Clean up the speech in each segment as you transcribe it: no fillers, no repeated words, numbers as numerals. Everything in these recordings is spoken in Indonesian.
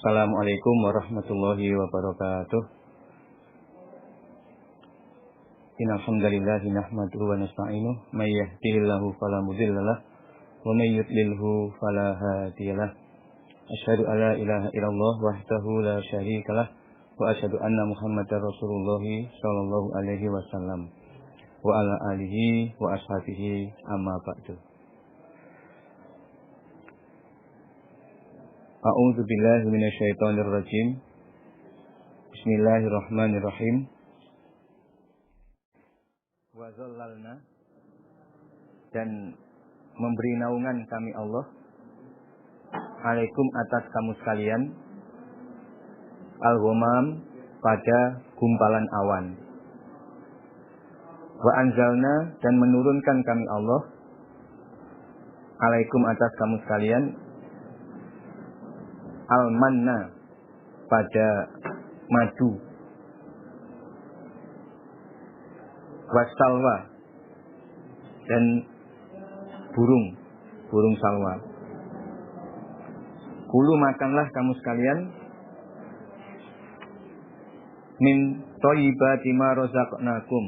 Assalamualaikum warahmatullahi wabarakatuh. Innal hamdalillah nahmaduhu wa nasta'inuhu may yahdihillahu fala mudhillalah wa may yudlilhu fala hadiyalah. Asyhadu an la ilaha illallah wahdahu la syarikalah wa asyhadu anna Muhammadar Rasulullah sallallahu alaihi wasallam wa ala alihi wa ashabihi amma ba'du. A'udzu billahi minasyaitonir rajim. Bismillahirrahmanirrahim. Wa zallalna, dan memberi naungan kami Allah alaikum atas kamu sekalian al-ghamam pada gumpalan awan. Wa anzalna, dan menurunkan kami Allah alaikum atas kamu sekalian al-manna pada madu, wasalwa, dan burung salwa. Kulu, makanlah kamu sekalian min thayyibati ma razaqnakum,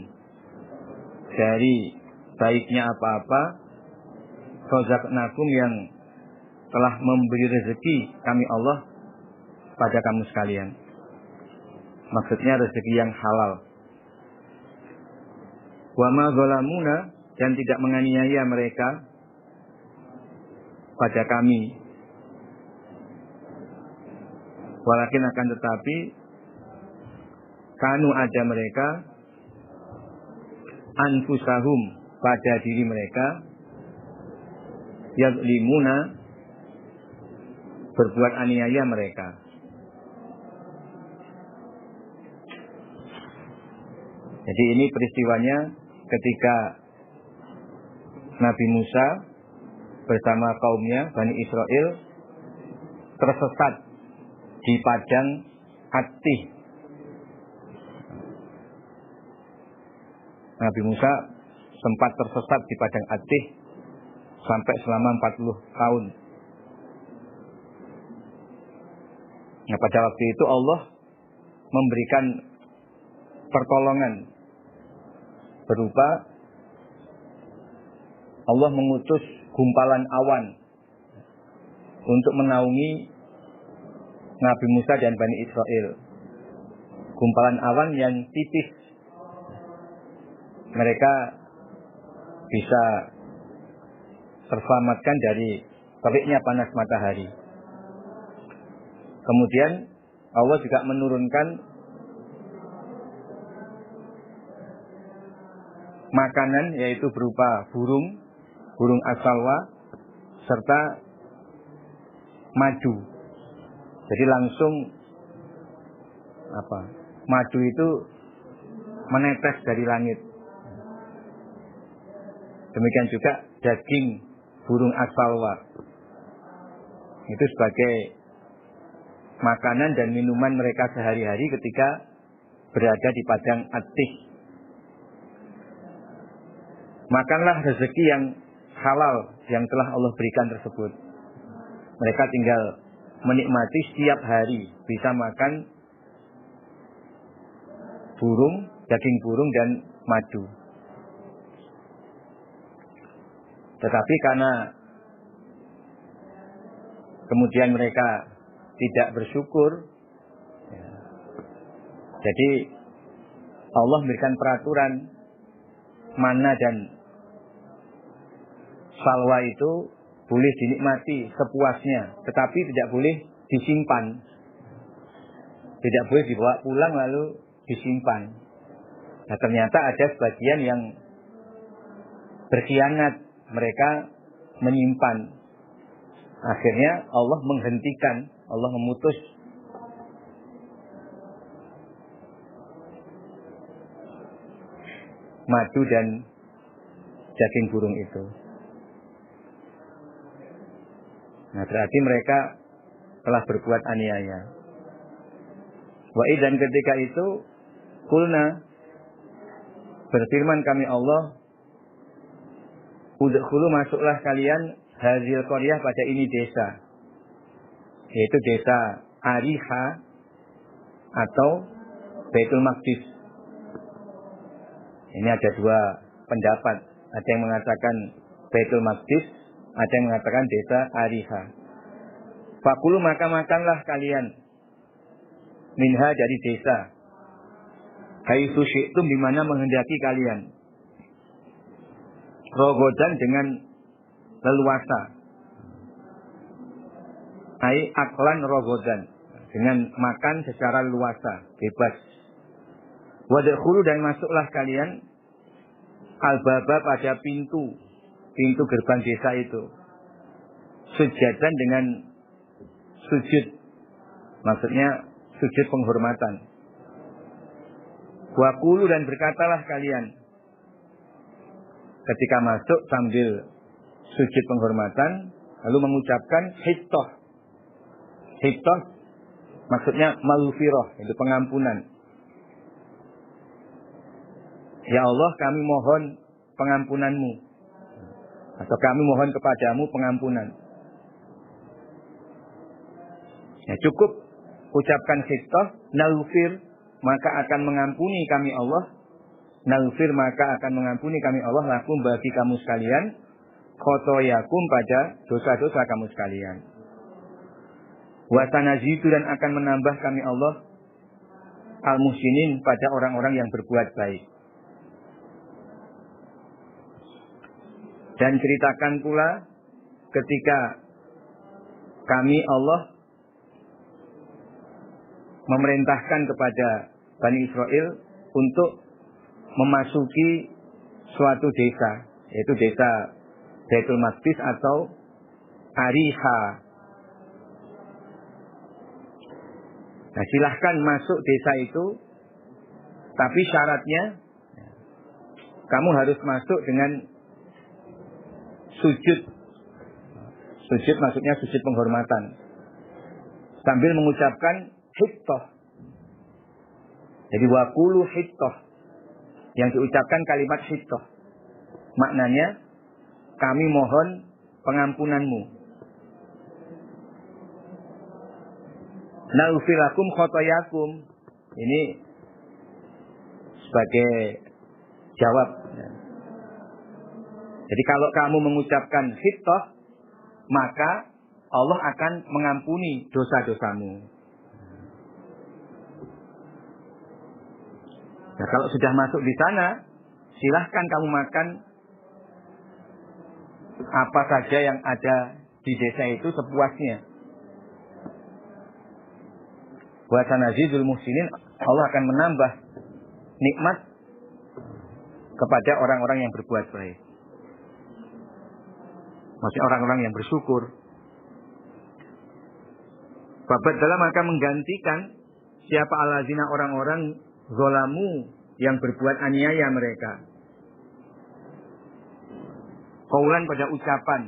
dari baiknya apa-apa razaqnakum yang telah memberi rezeki kami Allah pada kamu sekalian. Maksudnya rezeki yang halal. Wa ma zalamuna, dan tidak menganiaya mereka pada kami. Walakin, akan tetapi, kanu, ada mereka, anfusahum, pada diri mereka, yazlimuna, berbuat aniaya mereka. Jadi ini peristiwanya ketika Nabi Musa bersama kaumnya Bani Israel tersesat di padang At-Tih. Nabi Musa sempat tersesat di padang At-Tih sampai selama 40 tahun. Nah, pada waktu itu Allah memberikan pertolongan berupa Allah mengutus gumpalan awan untuk menaungi Nabi Musa dan Bani Israel. Gumpalan awan yang tipis, mereka bisa terselamatkan dari teriknya panas matahari. Kemudian Allah juga menurunkan makanan, yaitu berupa burung asalwa, serta madu. Jadi langsung madu itu menetes dari langit. Demikian juga daging burung asalwa. Itu sebagai makanan dan minuman mereka sehari-hari ketika berada di padang At-Tih. Makanlah rezeki yang halal yang telah Allah berikan tersebut. Mereka tinggal menikmati setiap hari bisa makan daging burung dan madu. Tetapi karena kemudian mereka tidak bersyukur, jadi Allah memberikan peraturan mana dan salwa itu boleh dinikmati sepuasnya, tetapi tidak boleh disimpan. Tidak boleh dibawa pulang lalu disimpan. Nah, ternyata ada sebagian yang berkhianat, mereka menyimpan. Akhirnya Allah menghentikan, Allah memutus madu dan daging burung itu. Nah, berarti mereka telah berbuat aniaya. Wa idzan, ketika itu kulna, berfirman kami Allah, udkhulu, masuklah kalian hazil qaryah, pada ini desa, yaitu desa Ariha atau Baitul Maqdis. Ini ada dua pendapat. Ada yang mengatakan Baitul Maqdis, ada yang mengatakan desa Ariha. Fakulu maka makanlah kalian minha dari desa. Haitsu syi'tum di mana menghendaki kalian. Rogodan dengan leluasa. Ai aklan rogodan, dengan makan secara leluasa, bebas. Wadkhulu dan masuklah kalian al-baba pada pintu gerbang desa itu. Sujadan dengan sujud, maksudnya sujud penghormatan. Waqulu dan berkatalah kalian ketika masuk sambil sujud penghormatan, lalu mengucapkan hittah. Hittah maksudnya maghfirah, itu pengampunan. Ya Allah, kami mohon pengampunan-Mu, atau kami mohon kepadamu pengampunan. Ya, cukup ucapkan hittah, naghfir, maka akan mengampuni kami Allah. Naghfir, maka akan mengampuni kami Allah lakum bagi kamu sekalian, khotoyakum pada dosa-dosa kamu sekalian. Wa sanazidu dan akan menambah kami Allah al-muhsinin pada orang-orang yang berbuat baik. Dan ceritakan pula ketika kami Allah memerintahkan kepada Bani Israel untuk memasuki suatu desa, yaitu desa Baitul Maqdis atau Ariha. Nah, silahkan masuk desa itu, tapi syaratnya kamu harus masuk dengan sujud. Sujud maksudnya sujud penghormatan, sambil mengucapkan hittah. Jadi waqulu hittah, yang diucapkan kalimat hittah. Maknanya kami mohon pengampunan-Mu. Naghfir lakum khotoyakum. Ini sebagai jawab. Jadi kalau kamu mengucapkan hittah, maka Allah akan mengampuni dosa-dosamu. Nah, kalau sudah masuk di sana, silahkan kamu makan apa saja yang ada di desa itu sepuasnya. Wa sanazidul muhsinin, Allah akan menambah nikmat kepada orang-orang yang berbuat baik. Maksudnya orang-orang yang bersyukur. Fabadala maka menggantikan siapa alazina orang-orang zolamu yang berbuat aniaya mereka. Qaulan pada ucapan.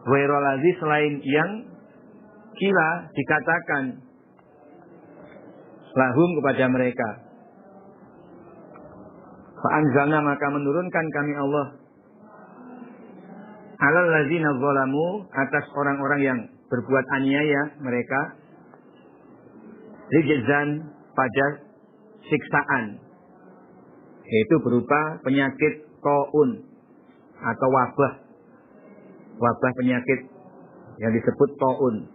Ghairalazi selain yang kila dikatakan lahum kepada mereka. Fa'anzalna maka menurunkan kami Allah alal lazina zalamu atas orang-orang yang berbuat aniaya mereka rijzan pada siksaan, yaitu berupa penyakit taun atau wabah penyakit yang disebut taun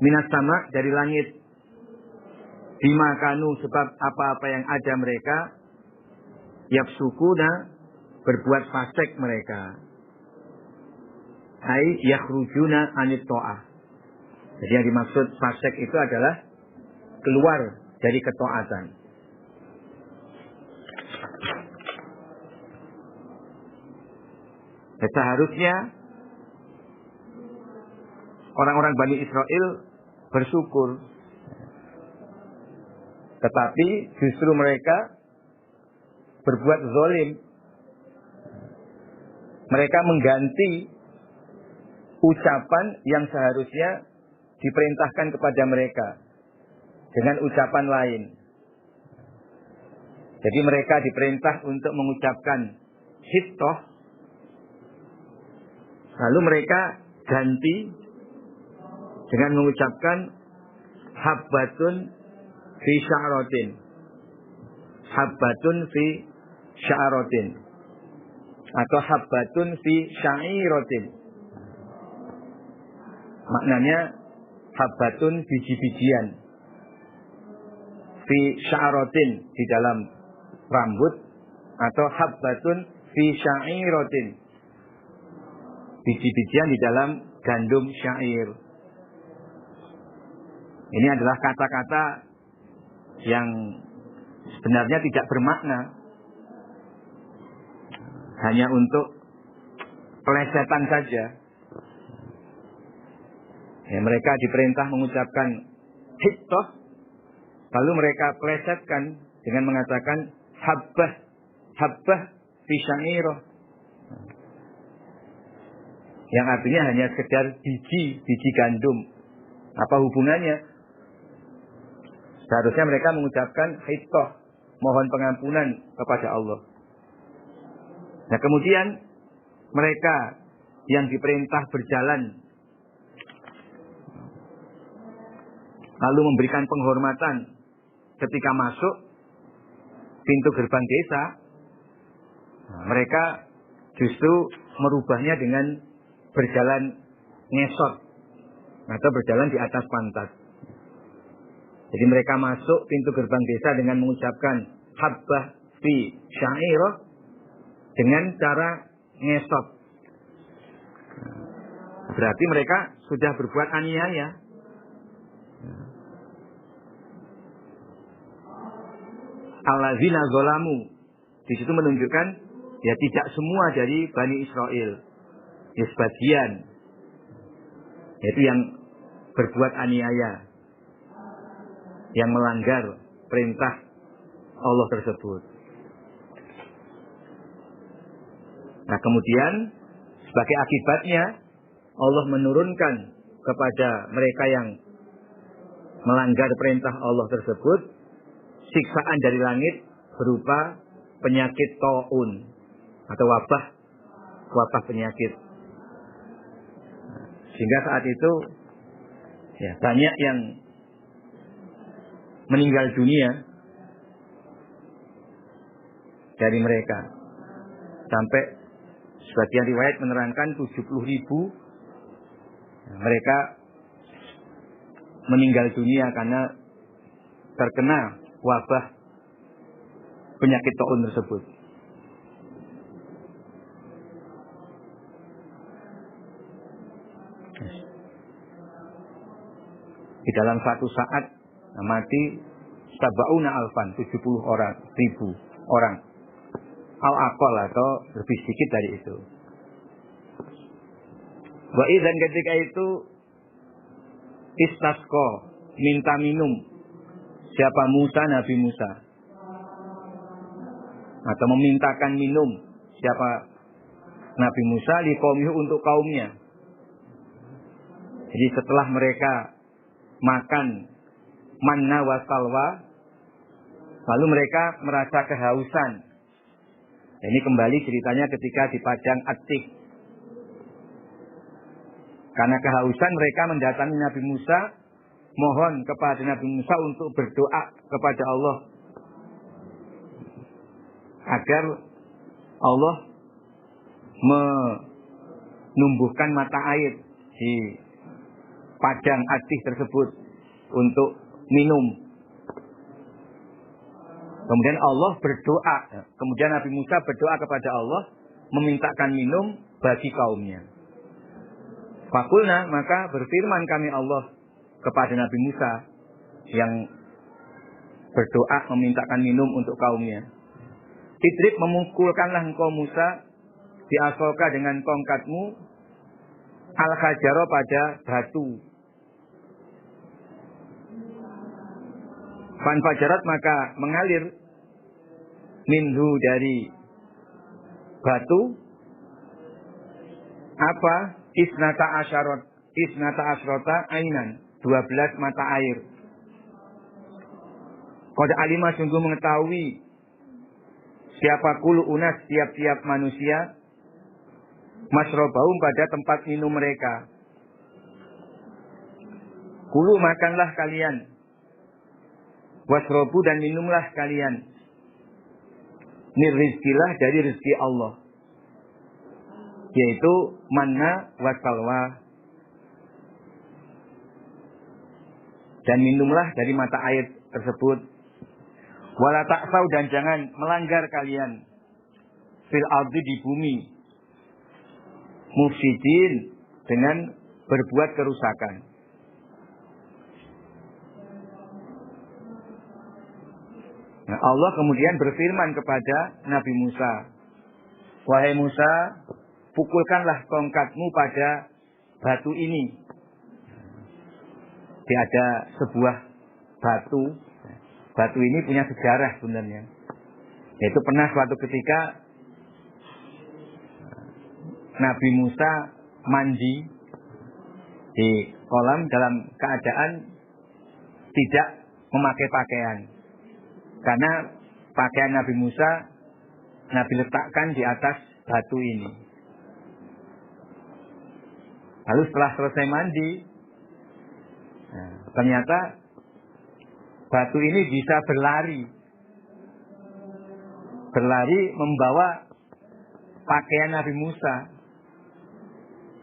minas sama dari langit bima kanu sebab apa-apa yang ada mereka yafsukuna berbuat fasik mereka. Hai yakhrujuna anit ta'ah. Jadi yang dimaksud fasik itu adalah keluar dari ketaatan. Dan seharusnya orang-orang Bani Israel bersyukur. Tetapi justru mereka berbuat zalim. Mereka mengganti ucapan yang seharusnya diperintahkan kepada mereka dengan ucapan lain. Jadi mereka diperintah untuk mengucapkan hittah, lalu mereka ganti dengan mengucapkan habbatun fi sya'ratin. Habbatun fi sya'ratin atau habbatun fi sya'iratin. Maknanya habbatun biji-bijian, fi sya'ratin di dalam rambut, atau habbatun fi sya'iratin, biji-bijian di dalam gandum syair. Ini adalah kata-kata yang sebenarnya tidak bermakna, hanya untuk pelesetan saja. Ya, mereka diperintah mengucapkan hittah, lalu mereka pelesetkan dengan mengatakan habbah fi sya'irah, yang artinya hanya sekedar biji gandum. Apa hubungannya? Seharusnya mereka mengucapkan hittah, mohon pengampunan kepada Allah. Nah, kemudian mereka yang diperintah berjalan lalu memberikan penghormatan ketika masuk pintu gerbang desa, mereka justru merubahnya dengan berjalan ngesot atau berjalan di atas pantat. Jadi mereka masuk pintu gerbang desa dengan mengucapkan habbah fi sya'irah dengan cara ngesot. Berarti mereka sudah berbuat aniaya. Allazina zalamu, di situ menunjukkan ya tidak semua dari Bani Israel, ya sebagian, yaitu yang berbuat aniaya, yang melanggar perintah Allah tersebut. Nah, kemudian sebagai akibatnya Allah menurunkan kepada mereka yang melanggar perintah Allah tersebut siksaan dari langit berupa penyakit taun atau wabah penyakit. Sehingga saat itu ya banyak yang meninggal dunia dari mereka. Sampai sebagian riwayat menerangkan 70.000 mereka meninggal dunia karena terkena wabah penyakit taun tersebut. Di dalam satu saat mati sab'una alfan, 70 orang, 1000 orang. Al-aqal atau lebih sedikit dari itu. Wa idzan ketika itu istasqa, minta minum siapa Musa, Nabi Musa, atau memintakan minum siapa Nabi Musa liqaumihi untuk kaumnya. Jadi setelah mereka makan manna wa salwa, lalu mereka merasa kehausan. Ini kembali ceritanya ketika di padang Atik. Karena kehausan mereka mendatangi Nabi Musa, mohon kepada Nabi Musa untuk berdoa kepada Allah agar Allah menumbuhkan mata air di padang Atik tersebut untuk minum. Kemudian Allah berdoa, kemudian Nabi Musa berdoa kepada Allah memintakan minum bagi kaumnya. Fakulna, maka berfirman kami Allah kepada Nabi Musa yang berdoa memintakan minum untuk kaumnya. Idrib, memukulkanlah engkau Musa diasoka dengan tongkatmu al-hajaro pada batu. Fanfajarat, maka mengalir minhu dari batu apa? Isnata asrota ainan, 12 mata air. Qad alima, sungguh mengetahui siapa kulu unas, tiap-tiap manusia masrobaum pada tempat minum mereka. Kulu makanlah kalian. Wasrobu dan minumlah kalian. Ini rizkilah dari rezeki Allah. Yaitu manna wa salwa. Dan minumlah dari mata air tersebut. Wala ta'sau dan jangan melanggar kalian. Fil ardi di bumi. Mufsidin dengan berbuat kerusakan. Nah, Allah kemudian berfirman kepada Nabi Musa. Wahai Musa, pukulkanlah tongkatmu pada batu ini. Dia ada sebuah batu. Batu ini punya sejarah sebenarnya. Yaitu pernah suatu ketika Nabi Musa mandi di kolam dalam keadaan tidak memakai pakaian. Karena pakaian Nabi Musa Nabi letakkan di atas batu ini. Lalu setelah selesai mandi, ternyata batu ini bisa berlari membawa pakaian Nabi Musa,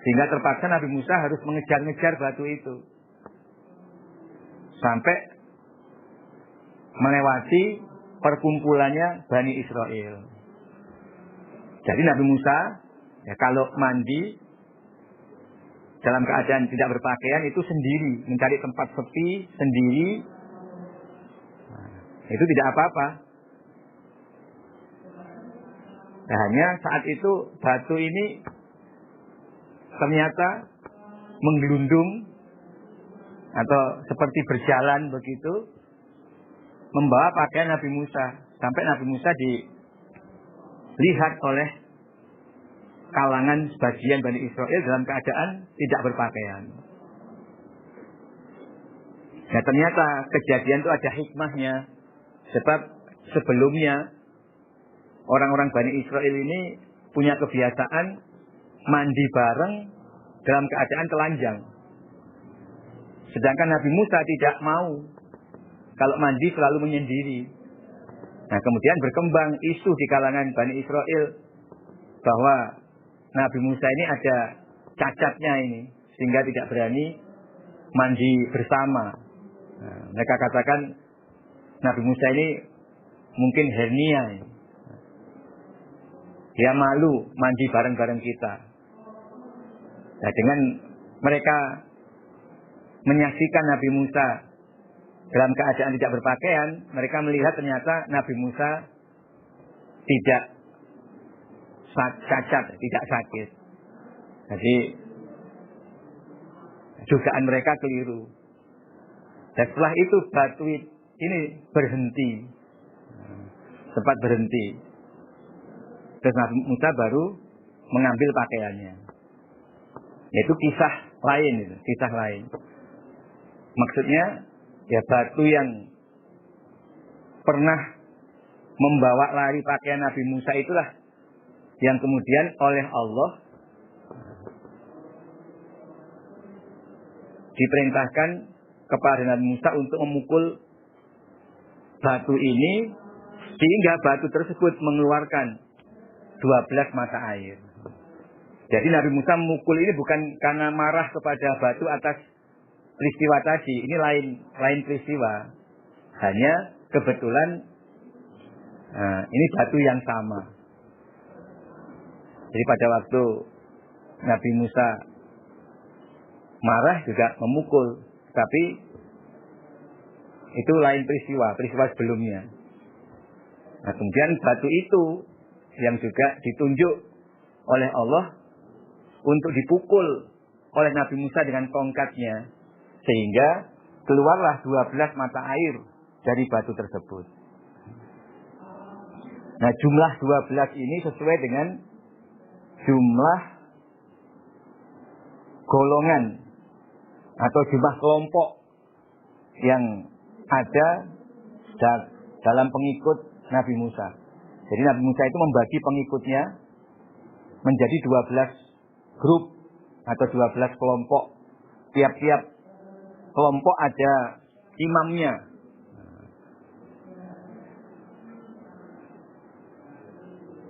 sehingga terpaksa Nabi Musa harus mengejar-ngejar batu itu sampai melewati perkumpulannya Bani Israel. Jadi Nabi Musa ya kalau mandi dalam keadaan tidak berpakaian itu sendiri, mencari tempat sepi sendiri. Itu tidak apa-apa. Nah, hanya saat itu batu ini ternyata menggelundung atau seperti berjalan begitu membawa pakaian Nabi Musa sampai Nabi Musa dilihat oleh kalangan sebagian Bani Israel dalam keadaan tidak berpakaian. Nah, ternyata kejadian itu ada hikmahnya. Sebab sebelumnya orang-orang Bani Israel ini punya kebiasaan mandi bareng dalam keadaan telanjang. Sedangkan Nabi Musa tidak mau. Kalau mandi selalu menyendiri. Nah, kemudian berkembang isu di kalangan Bani Israel bahwa Nabi Musa ini ada cacatnya ini, sehingga tidak berani mandi bersama. Nah, mereka katakan Nabi Musa ini mungkin hernia. Dia malu mandi bareng-bareng kita. Nah, dengan mereka menyaksikan Nabi Musa dalam keadaan tidak berpakaian, mereka melihat ternyata Nabi Musa tidak cacat, tidak sakit. Jadi dugaan mereka keliru. Dan setelah itu batu ini berhenti, sempat berhenti. Terus Nabi Musa baru mengambil pakaiannya. Yaitu kisah lain, kisah lain. Maksudnya ya batu yang pernah membawa lari pakaian Nabi Musa itulah yang kemudian oleh Allah diperintahkan kepada Nabi Musa untuk memukul batu ini sehingga batu tersebut mengeluarkan 12 mata air. Jadi Nabi Musa memukul ini bukan karena marah kepada batu atas peristiwa tadi. Ini lain peristiwa. Hanya kebetulan ini batu yang sama. Jadi pada waktu Nabi Musa marah juga memukul. Tapi itu lain peristiwa sebelumnya. Nah, kemudian batu itu yang juga ditunjuk oleh Allah untuk dipukul oleh Nabi Musa dengan tongkatnya. Sehingga keluarlah 12 mata air dari batu tersebut. Nah, jumlah 12 ini sesuai dengan jumlah golongan atau jumlah kelompok yang ada dalam pengikut Nabi Musa. Jadi Nabi Musa itu membagi pengikutnya menjadi 12 grup atau 12 kelompok. Tiap-tiap kelompok ada imamnya.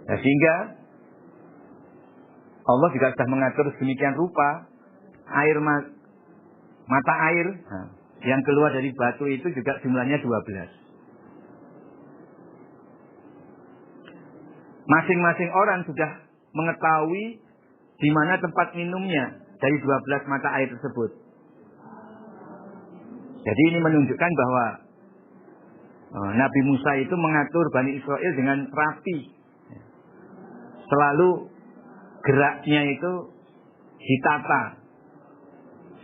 Nah, sehingga Allah juga sudah mengatur sedemikian rupa mata air yang keluar dari batu itu juga jumlahnya 12. Masing-masing orang sudah mengetahui di mana tempat minumnya dari 12 mata air tersebut. Jadi ini menunjukkan bahwa Nabi Musa itu mengatur Bani Israel dengan rapi. Selalu geraknya itu ditata.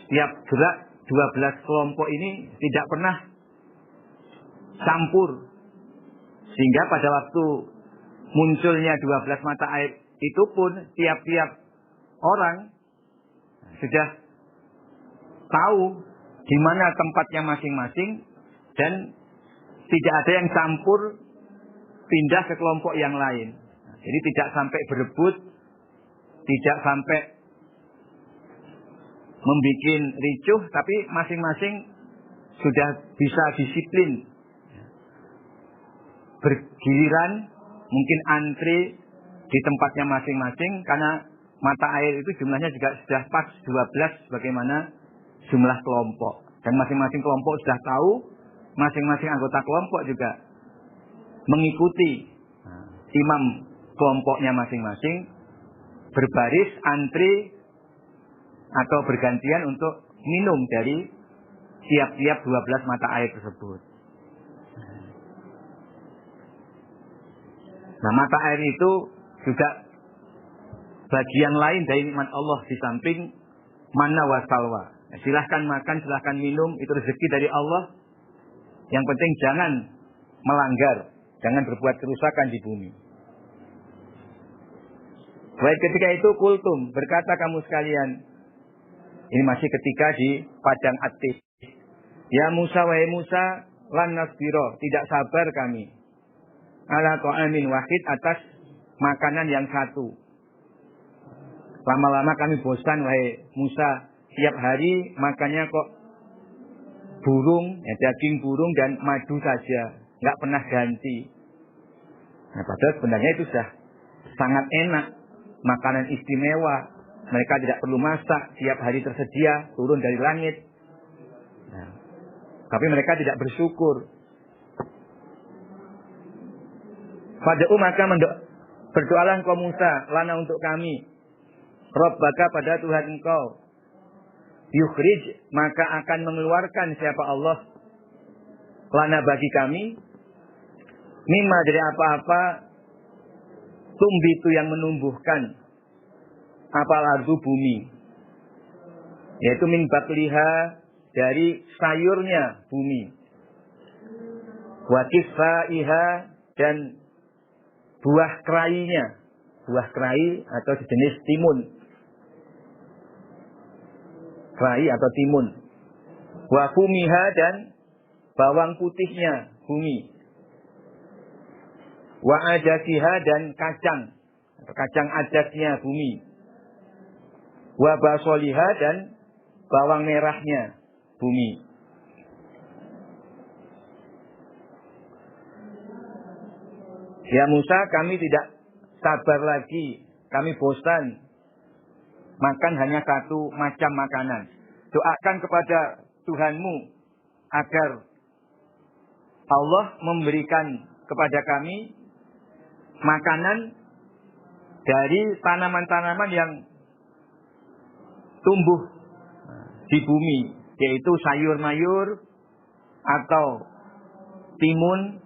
Setiap gerak 12 kelompok ini tidak pernah campur. Sehingga pada waktu munculnya 12 mata air itu pun tiap-tiap orang sudah tahu di mana tempatnya masing-masing dan tidak ada yang campur pindah ke kelompok yang lain. Jadi tidak sampai berebut, tidak sampai membuat ricuh, tapi masing-masing sudah bisa disiplin. Bergiliran, mungkin antri di tempatnya masing-masing, karena mata air itu jumlahnya juga sudah pas 12 bagaimana jumlah kelompok. Dan masing-masing kelompok sudah tahu, masing-masing anggota kelompok juga mengikuti imam kelompoknya masing-masing, berbaris, antri, atau bergantian untuk minum dari tiap-tiap 12 mata air tersebut. Nah, mata air itu juga bagian lain dari nikmat Allah di samping manna wa salwa. Silahkan makan, silahkan minum, itu rezeki dari Allah. Yang penting jangan melanggar, jangan berbuat kerusakan di bumi. Baik, ketika itu kultum, berkata kamu sekalian, ini masih ketika di padang Atis. Ya Musa, wahai Musa, lan nasbiro, tidak sabar kami. Ala ta'amin wahid, atas makanan yang satu. Lama-lama kami bosan, wahai Musa. Tiap hari makannya kok burung, ya, daging burung dan madu saja. Nggak pernah ganti. Nah, padahal sebenarnya itu sudah sangat enak. Makanan istimewa. Mereka tidak perlu masak. Tiap hari tersedia, turun dari langit. Nah, tapi mereka tidak bersyukur. Pada maka berdoalah engkau Musa, lana untuk kami. Rabbaka, pada Tuhan engkau. Yukhrij, maka akan mengeluarkan siapa Allah. Lana bagi kami. Mimma, dari apa-apa. Tumbitu, yang menumbuhkan. Apal ardu, bumi. Yaitu min bakliha, dari sayurnya bumi. Wa kisfaiha, dan buah kerainya. Buah kerai atau sejenis timun. Kerai atau timun. Wa fumiha, dan bawang putihnya bumi. Wa ajasiha, dan kacang. Kacang ajasnya bumi. Wa basoliha, dan bawang merahnya bumi. Ya Musa, kami tidak sabar lagi. Kami bosan makan hanya satu macam makanan. Doakan kepada Tuhanmu agar Allah memberikan kepada kami makanan dari tanaman-tanaman yang tumbuh di bumi, yaitu sayur-mayur atau timun,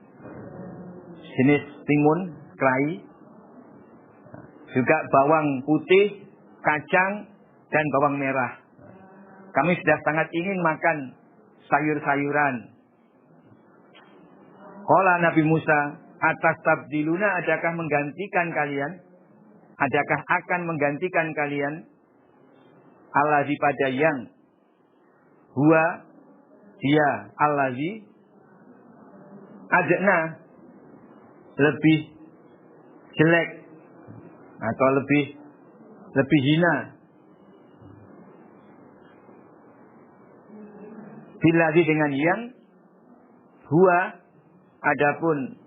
jenis timun, kerai, juga bawang putih, kacang, dan bawang merah. Kami sudah sangat ingin makan sayur-sayuran. Qala Nabi Musa, atas tabdiluna, adakah menggantikan kalian? Adakah akan menggantikan kalian? Allazi, pada yang. Huwa, dia. Allazi, adna, lebih jelek. Atau lebih hina. Billadzi dengan yang huwa adapun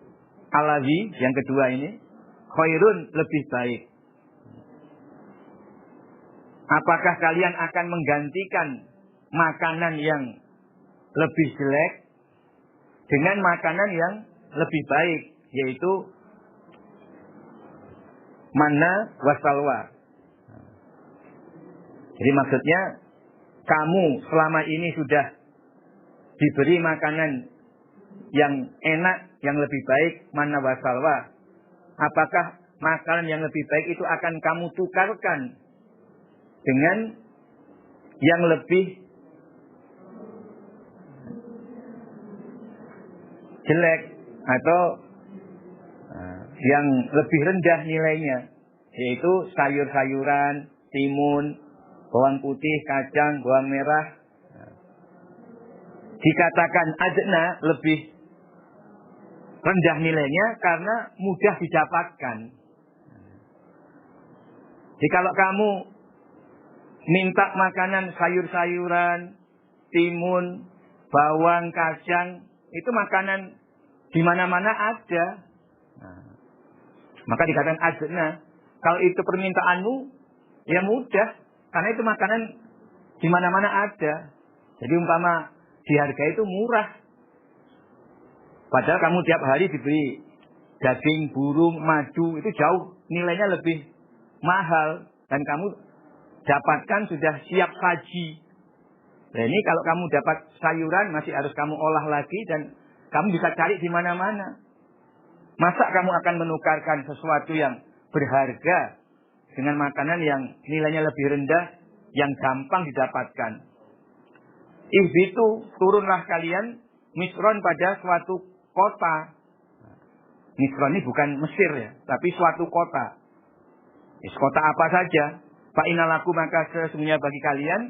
alladzi yang kedua ini khairun lebih baik. Apakah kalian akan menggantikan makanan yang lebih jelek dengan makanan yang lebih baik, yaitu manna wasalwa. Jadi maksudnya kamu selama ini sudah diberi makanan yang enak, yang lebih baik, manna wasalwa. Apakah makanan yang lebih baik itu akan kamu tukarkan dengan yang lebih jelek atau yang lebih rendah nilainya, yaitu sayur-sayuran, timun, bawang putih, kacang, bawang merah. Dikatakan adna lebih rendah nilainya karena mudah didapatkan. Jadi kalau kamu minta makanan sayur-sayuran, timun, bawang, kacang, itu makanan di mana-mana ada. Maka dikatakan adna. Kalau itu permintaanmu, ya mudah, karena itu makanan di mana-mana ada. Jadi umpama di harga itu murah. Padahal kamu tiap hari diberi daging, burung, madu, itu jauh nilainya lebih mahal. Dan kamu dapatkan sudah siap saji. Nah ini kalau kamu dapat sayuran masih harus kamu olah lagi dan kamu bisa cari di mana-mana. Masa kamu akan menukarkan sesuatu yang berharga dengan makanan yang nilainya lebih rendah, yang gampang didapatkan. Ihbitu, turunlah kalian Misron pada suatu kota. Misron ini bukan Mesir ya, tapi suatu kota. Kota apa saja. Fa'inalaku maka sesungguhnya bagi kalian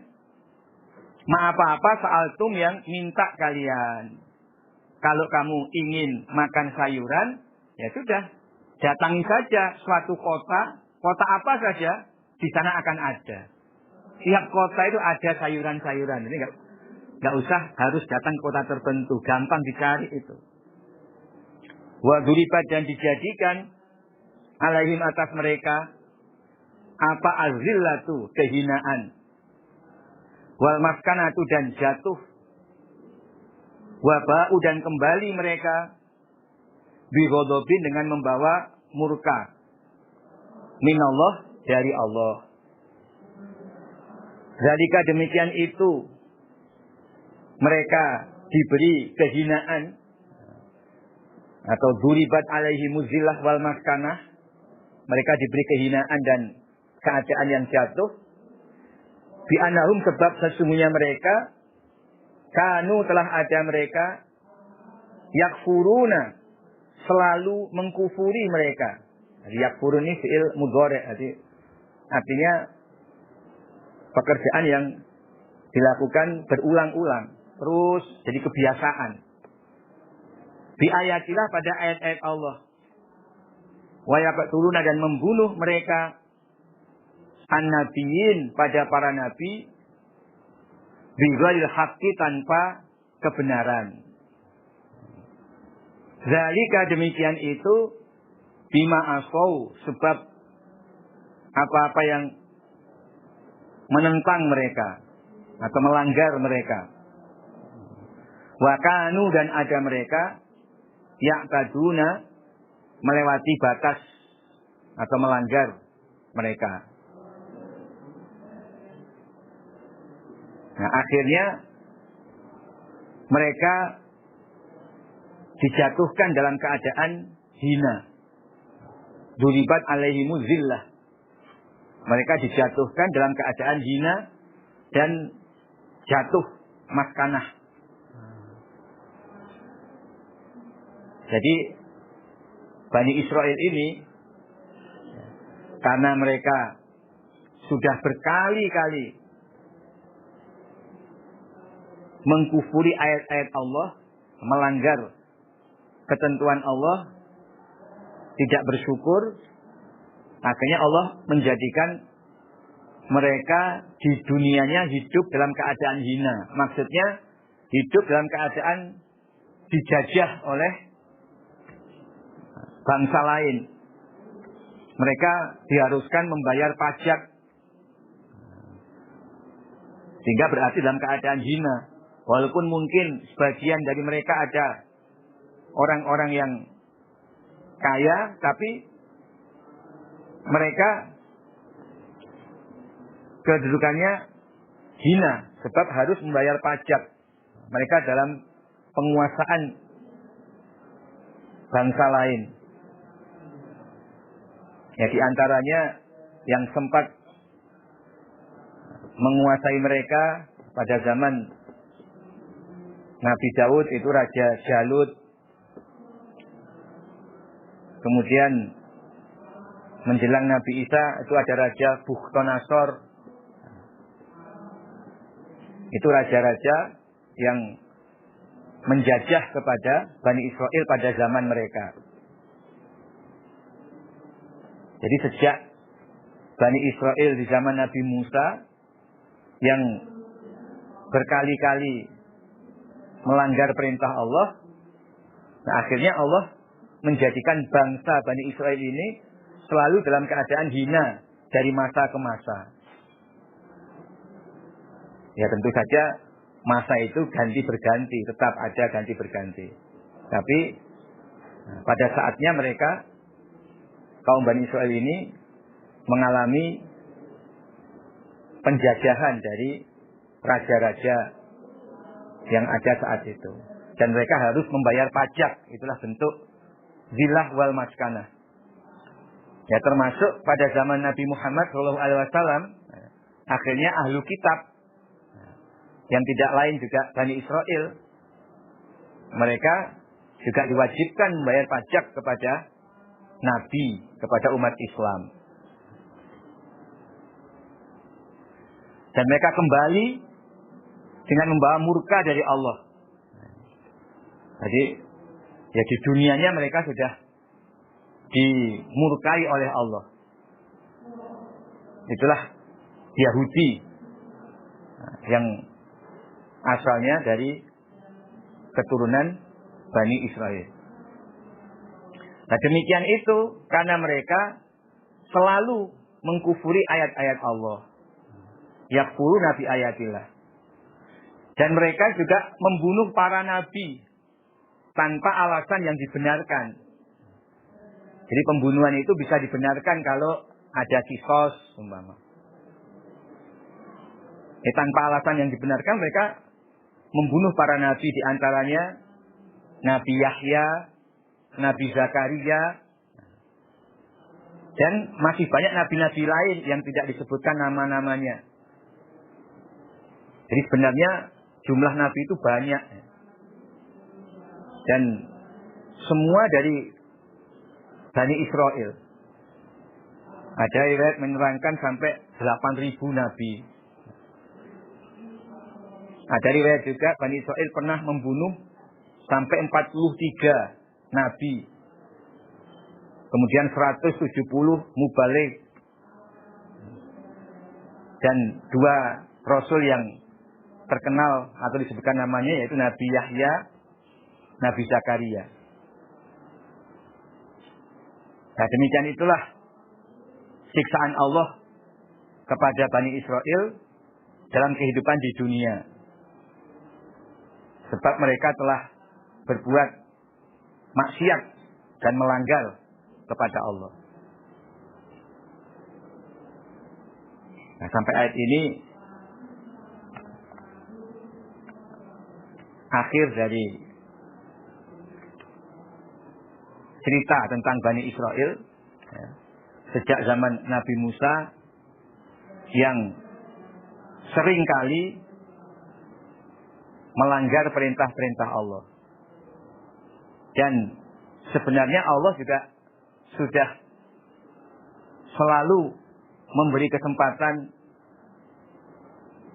apa-apa sa'altum yang minta kalian. Kalau kamu ingin makan sayuran, ya sudah, datangi saja suatu kota, kota apa saja, di sana akan ada. Tiap kota itu ada sayuran-sayuran. Ini nggak usah harus datang ke kota tertentu, gampang dicari itu. Wa duribat dan dijadikan alaihim atas mereka apa azillatu kehinaan, wal maskanatu dan jatuh, wabau dan kembali mereka bighadabin dengan membawa murka minallah dari Allah. Zalika demikian itu mereka diberi kehinaan atau duribat alaihi muzillah wal maskanah, mereka diberi kehinaan dan keadaan yang jatuh bi anahum sebab sesungguhnya mereka kanu telah ada mereka yakfuruna selalu mengkufuri mereka. Jadi yakfurun ini fi'il mudhari', artinya pekerjaan yang dilakukan berulang-ulang terus jadi kebiasaan. Bi ayatilah pada ayat-ayat Allah. Wa yaqtuluna dan membunuh mereka an-nabiyyin pada para nabi bighairil haqqi tanpa kebenaran. Zalika demikian itu bima asau sebab apa-apa yang menentang mereka atau melanggar mereka. Wa kanu dan ada mereka ya'taduna melewati batas atau melanggar mereka. Nah, akhirnya mereka dijatuhkan dalam keadaan hina. Duribat alaihimu zillah. Mereka dijatuhkan dalam keadaan hina dan jatuh maskanah. Jadi Bani Israel ini karena mereka sudah berkali-kali mengkufuri ayat-ayat Allah, melanggar ketentuan Allah, tidak bersyukur, akhirnya Allah menjadikan mereka di dunianya hidup dalam keadaan hina. Maksudnya hidup dalam keadaan dijajah oleh bangsa lain. Mereka diharuskan membayar pajak, sehingga berarti dalam keadaan hina. Walaupun mungkin sebagian dari mereka ada orang-orang yang kaya, tapi mereka kedudukannya hina sebab harus membayar pajak. Mereka dalam penguasaan bangsa lain. Ya, di antaranya yang sempat menguasai mereka pada zaman Nabi Daud itu Raja Jalut. Kemudian menjelang Nabi Isa itu ada Raja Bukhtanasor. Itu raja-raja yang menjajah kepada Bani Israel pada zaman mereka. Jadi sejak Bani Israel di zaman Nabi Musa yang berkali-kali melanggar perintah Allah, nah akhirnya Allah menjadikan bangsa Bani Israel ini selalu dalam keadaan hina dari masa ke masa. Ya tentu saja masa itu ganti berganti, tetap ada ganti berganti. Tapi pada saatnya mereka, kaum Bani Israel ini mengalami penjajahan dari raja-raja yang ada saat itu. Dan mereka harus membayar pajak. Itulah bentuk zilah wal maskanah. Ya termasuk pada zaman Nabi Muhammad SAW, akhirnya ahlu kitab yang tidak lain juga Bani Israel, mereka juga diwajibkan membayar pajak kepada Nabi, kepada umat Islam. Dan mereka kembali dengan membawa murka dari Allah. Jadi ya di dunianya mereka sudah dimurkai oleh Allah. Itulah Yahudi yang asalnya dari keturunan Bani Israel. Nah demikian itu karena mereka selalu mengkufuri ayat-ayat Allah. Yakfuruna bi ayatillah. Dan mereka juga membunuh para nabi tanpa alasan yang dibenarkan. Jadi pembunuhan itu bisa dibenarkan kalau ada kisos umpama. Tanpa alasan yang dibenarkan mereka membunuh para nabi, di antaranya Nabi Yahya, Nabi Zakaria, dan masih banyak nabi-nabi lain yang tidak disebutkan nama-namanya. Jadi sebenarnya jumlah nabi itu banyak. Dan semua dari Bani Israel. Ada riwayat menerangkan sampai 8.000 nabi. Ada riwayat juga Bani Israel pernah membunuh sampai 43 nabi. Kemudian 170 mubaligh. Dan 2 rasul yang terkenal atau disebutkan namanya yaitu Nabi Yahya, Nabi Zakaria. Nah demikian itulah siksaan Allah kepada Bani Israel dalam kehidupan di dunia. Sebab mereka telah berbuat maksiat dan melanggar kepada Allah. Nah sampai ayat ini akhir dari cerita tentang Bani Israel ya, sejak zaman Nabi Musa yang sering kali melanggar perintah-perintah Allah. Dan sebenarnya Allah juga sudah selalu memberi kesempatan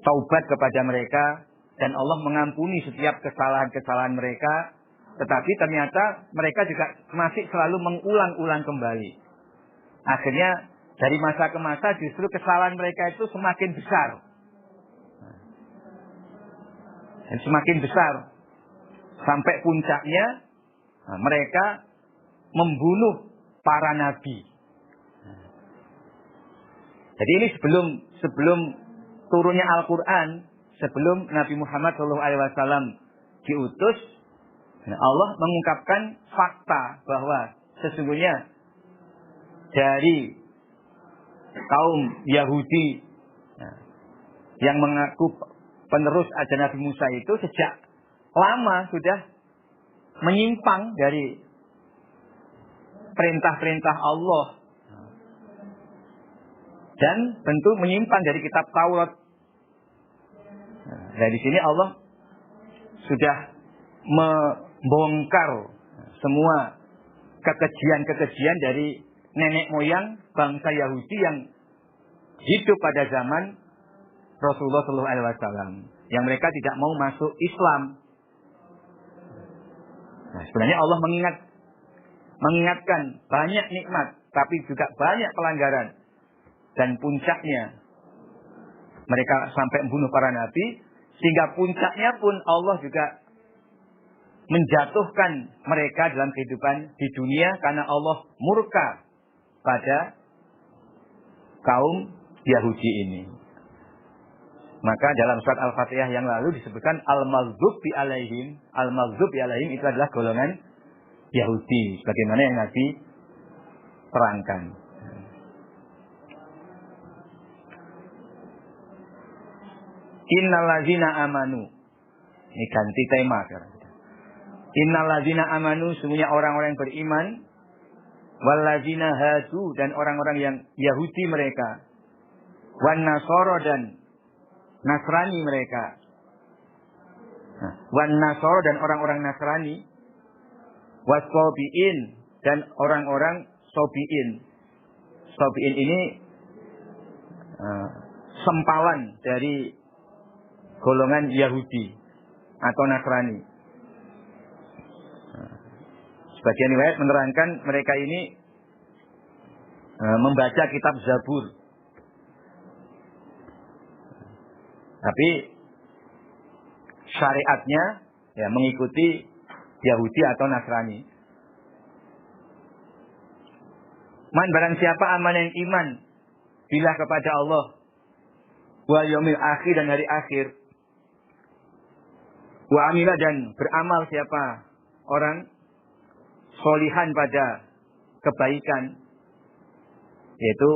taubat kepada mereka, dan Allah mengampuni setiap kesalahan-kesalahan mereka, tetapi ternyata mereka juga masih selalu mengulang-ulang kembali. Akhirnya dari masa ke masa justru kesalahan mereka itu semakin besar. Dan semakin besar sampai puncaknya mereka membunuh para nabi. Jadi ini sebelum turunnya Al-Quran, sebelum Nabi Muhammad SAW diutus, Allah mengungkapkan fakta bahwa sesungguhnya dari kaum Yahudi yang mengaku penerus ajaran Nabi Musa itu sejak lama sudah menyimpang dari perintah-perintah Allah dan tentu menyimpang dari kitab Taurat. Nah, di sini Allah sudah membongkar semua kekejian-kekejian dari nenek moyang bangsa Yahudi yang hidup pada zaman Rasulullah SAW, yang mereka tidak mau masuk Islam. Nah, sebenarnya Allah mengingatkan banyak nikmat, tapi juga banyak pelanggaran. Dan puncaknya mereka sampai membunuh para nabi, sehingga puncaknya pun Allah juga menjatuhkan mereka dalam kehidupan di dunia karena Allah murka pada kaum Yahudi ini. Maka dalam surat Al-Fatihah yang lalu disebutkan Al-Maghdubi alaihim. Al-Maghdubi alaihim itu adalah golongan Yahudi, sebagaimana yang Nabi terangkan. Innallazina amanu. Ini ganti tema. Innallazina amanu, semuanya orang-orang yang beriman. Wallazina hadu, dan orang-orang yang Yahudi mereka. Wan nasoro, dan Nasrani mereka. Wan nasoro, dan orang-orang Nasrani. Wasobiin, dan orang-orang sobiin. Sobiin ini sempalan dari golongan Yahudi atau Nasrani. Sebagian riwayat menerangkan mereka ini membaca kitab Zabur. Tapi syariatnya ya mengikuti Yahudi atau Nasrani. Man, barang siapa aman yang iman bila kepada Allah wal yaumil akhir, dan hari akhir, wa amila, dan beramal siapa orang solihan pada kebaikan, yaitu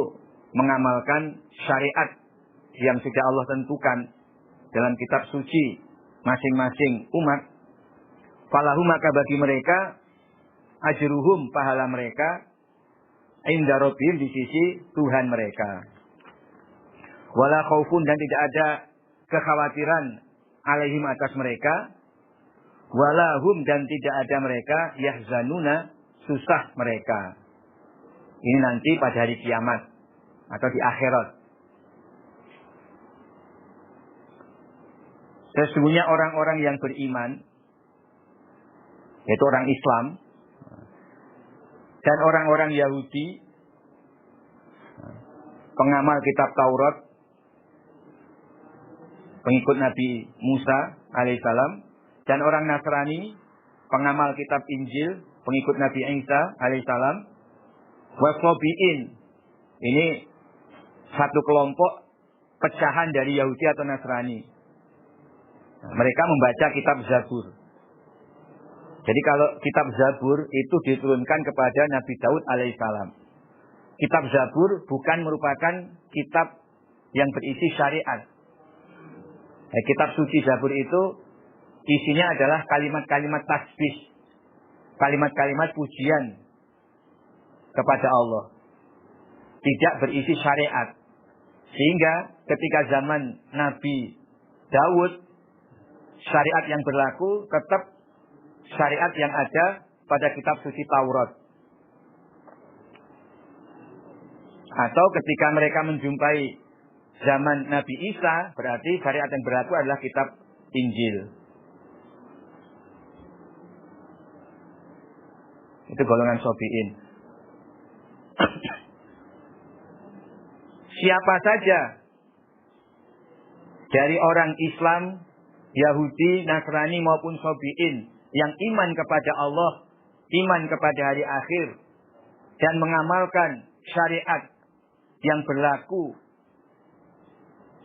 mengamalkan syariat yang sudah Allah tentukan dalam kitab suci masing-masing umat. Falahu, maka bagi mereka ajruhum, pahala mereka, inda rabbihim, di sisi Tuhan mereka. Wala khaufun, dan tidak ada kekhawatiran, alaihim, atas mereka. Wala hum, dan tidak ada mereka yahzanuna, susah mereka. Ini nanti pada hari kiamat atau di akhirat. Sesungguhnya orang-orang yang beriman, yaitu orang Islam dan orang-orang Yahudi, pengamal kitab Taurat, pengikut Nabi Musa alaihissalam, dan orang Nasrani, pengamal kitab Injil, pengikut Nabi Isa alaihissalam, wasobiin, ini satu kelompok pecahan dari Yahudi atau Nasrani. Mereka membaca kitab Zabur. Jadi kalau kitab Zabur itu diturunkan kepada Nabi Daud alaihissalam. Kitab Zabur bukan merupakan kitab yang berisi syariat. Kitab suci Zabur itu isinya adalah kalimat-kalimat tasbih, kalimat-kalimat pujian kepada Allah. Tidak berisi syariat. Sehingga ketika zaman Nabi Daud, syariat yang berlaku tetap syariat yang ada pada kitab suci Taurat. Atau ketika mereka menjumpai zaman Nabi Isa, berarti syariat yang berlaku adalah kitab Injil. Itu golongan sobiin. Siapa saja dari orang Islam Yahudi, Nasrani maupun Sabi'in yang iman kepada Allah, iman kepada hari akhir, dan mengamalkan syariat yang berlaku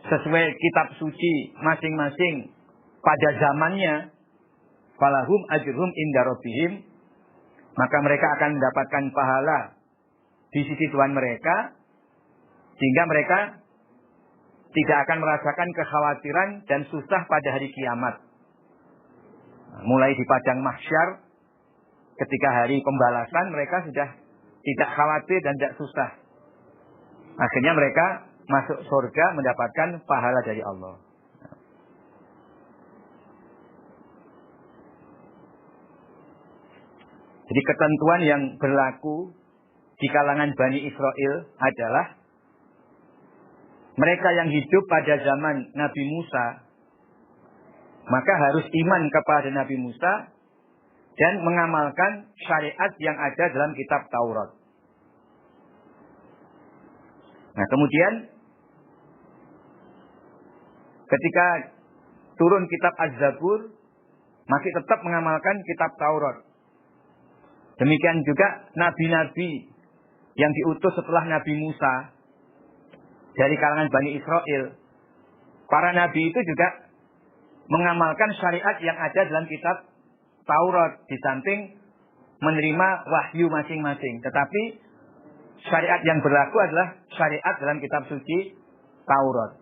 sesuai kitab suci masing-masing pada zamannya, falahum ajruhum inda rabbihim, maka mereka akan mendapatkan pahala di sisi Tuhan mereka, sehingga mereka tidak akan merasakan kekhawatiran dan susah pada hari kiamat. Mulai di padang mahsyar, ketika hari pembalasan, mereka sudah tidak khawatir dan tidak susah. Akhirnya mereka masuk surga mendapatkan pahala dari Allah. Jadi ketentuan yang berlaku di kalangan Bani Israel adalah mereka yang hidup pada zaman Nabi Musa, maka harus iman kepada Nabi Musa dan mengamalkan syariat yang ada dalam kitab Taurat. Nah, kemudian ketika turun kitab Az-Zabur, masih tetap mengamalkan kitab Taurat. Demikian juga nabi-nabi yang diutus setelah Nabi Musa dari kalangan Bani Israel. Para nabi itu juga mengamalkan syariat yang ada dalam kitab Taurat, di samping menerima wahyu masing-masing. Tetapi syariat yang berlaku adalah syariat dalam kitab suci Taurat.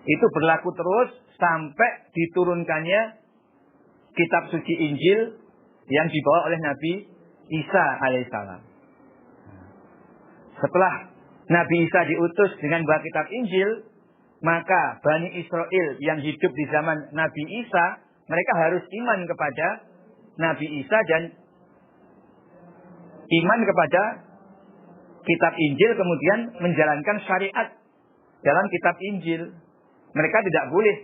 Itu berlaku terus sampai diturunkannya kitab suci Injil yang dibawa oleh Nabi Isa alaihissalam. Setelah Nabi Isa diutus dengan bawa kitab Injil, maka Bani Israel yang hidup di zaman Nabi Isa, mereka harus iman kepada Nabi Isa dan iman kepada kitab Injil, kemudian menjalankan syariat dalam kitab Injil. Mereka tidak boleh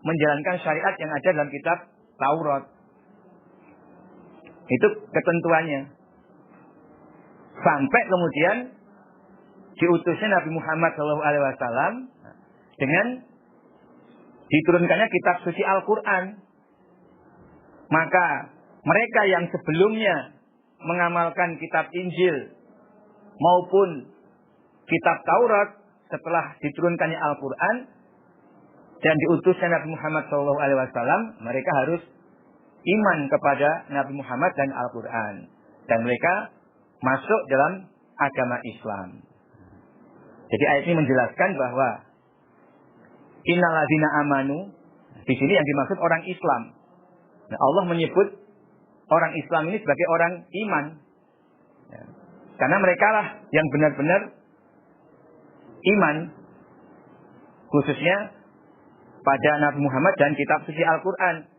menjalankan syariat yang ada dalam kitab Taurat. Itu ketentuannya. Sampai kemudian diutusnya Nabi Muhammad SAW dengan diturunkannya kitab suci Al-Quran. Maka mereka yang sebelumnya mengamalkan kitab Injil maupun kitab Taurat, setelah diturunkannya Al-Quran dan diutusnya Nabi Muhammad SAW, mereka harus iman kepada Nabi Muhammad dan Al-Quran. Dan mereka masuk dalam agama Islam. Jadi ayat ini menjelaskan bahwa innalladzina amanu, di sini yang dimaksud orang Islam. Nah, Allah menyebut orang Islam ini sebagai orang iman. Ya. Karena mereka lah yang benar-benar iman. Khususnya pada Nabi Muhammad dan kitab suci Al-Quran.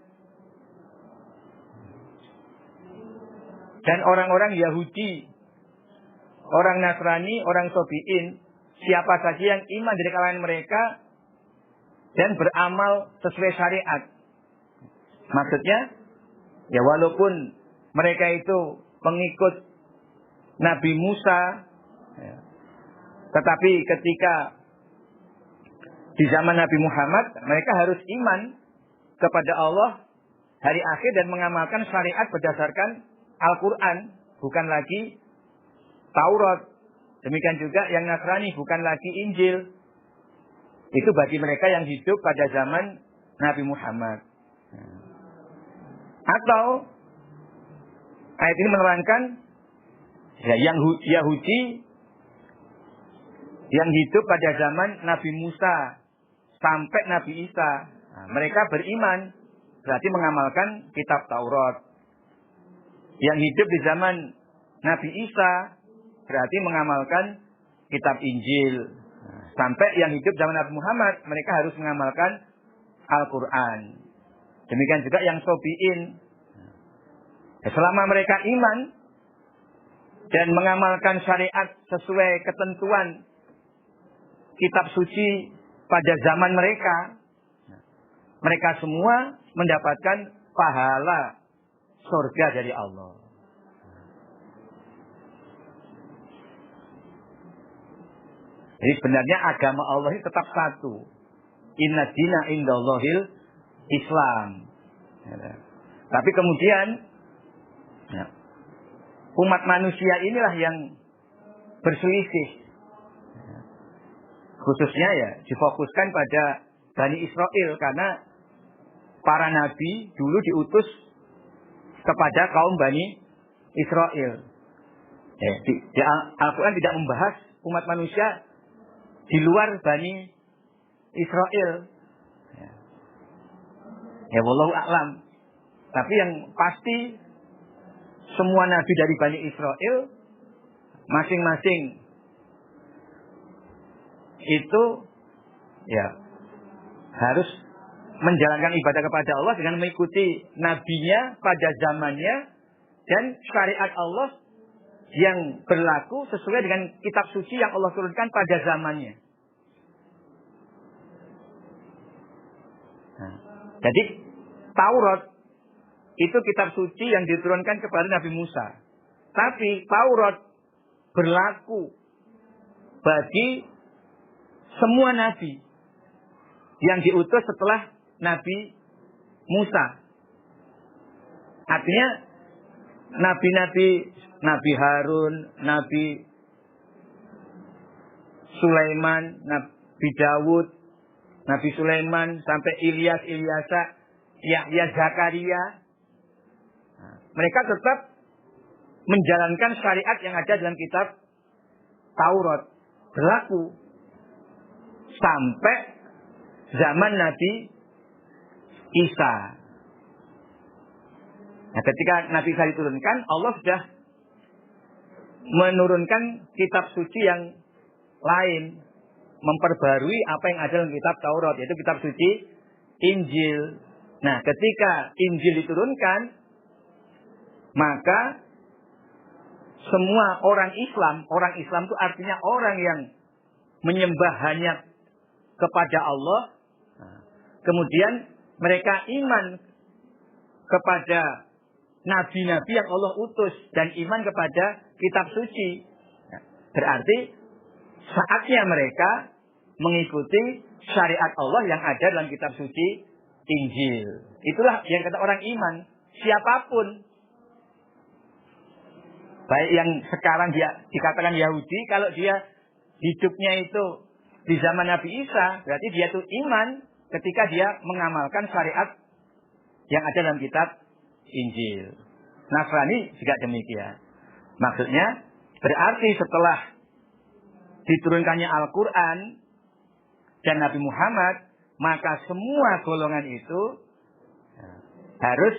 Dan orang-orang Yahudi, orang Nasrani, orang Sabi'in, siapa saja yang iman dari kalangan mereka dan beramal sesuai syariat. Maksudnya, ya walaupun mereka itu pengikut Nabi Musa, ya, tetapi ketika di zaman Nabi Muhammad, mereka harus iman kepada Allah, hari akhir, dan mengamalkan syariat berdasarkan Al-Quran, bukan lagi Taurat. Demikian juga yang Nasrani, bukan lagi Injil. Itu bagi mereka yang hidup pada zaman Nabi Muhammad. Atau ayat ini menerangkan ya, yang Yahudi yang hidup pada zaman Nabi Musa sampai Nabi Isa. Nah, mereka beriman, berarti mengamalkan kitab Taurat. Yang hidup di zaman Nabi Isa berarti mengamalkan kitab Injil. Sampai yang hidup zaman Nabi Muhammad, mereka harus mengamalkan Al-Quran. Demikian juga yang Sabi'in. Selama mereka iman dan mengamalkan syariat sesuai ketentuan kitab suci pada zaman mereka, mereka semua mendapatkan pahala surga dari Allah. Jadi sebenarnya agama Allah ini tetap satu. Inna dina indallahil Islam. Tapi kemudian umat manusia inilah yang berselisih. Khususnya ya difokuskan pada Bani Israel karena para nabi dulu diutus kepada kaum Bani Israel. Di Al-Quran tidak membahas umat manusia di luar Bani Israel. Ya wallahu a'lam. Tapi yang pasti semua nabi dari Bani Israel masing-masing itu ya harus menjalankan ibadah kepada Allah dengan mengikuti nabinya pada zamannya dan syariat Allah yang berlaku sesuai dengan kitab suci yang Allah turunkan pada zamannya. Jadi Taurat itu kitab suci yang diturunkan kepada Nabi Musa. Tapi Taurat berlaku bagi semua nabi yang diutus setelah Nabi Musa. Artinya Nabi Harun, Nabi Sulaiman, Nabi Dawud, Nabi Sulaiman sampai Ilyasa, Yahya, Zakaria. Mereka tetap menjalankan syariat yang ada dalam kitab Taurat. Berlaku sampai zaman Nabi Isa. Nah, ketika Nabi Isa diturunkan, Allah sudah menurunkan kitab suci yang lain, memperbarui apa yang ada dalam kitab Taurat, yaitu kitab suci Injil. Nah, ketika Injil diturunkan, maka semua orang Islam itu artinya orang yang menyembah hanya kepada Allah. Kemudian mereka iman kepada nabi-nabi yang Allah utus dan iman kepada kitab suci. Berarti saatnya mereka mengikuti syariat Allah yang ada dalam kitab suci Injil. Itulah yang kata orang iman. Siapapun, baik yang sekarang dia dikatakan Yahudi, kalau dia hidupnya itu di zaman Nabi Isa, berarti dia itu iman ketika dia mengamalkan syariat yang ada dalam kitab Injil. Nasrani juga demikian. Maksudnya berarti setelah diturunkannya Al-Quran dan Nabi Muhammad, maka semua golongan itu harus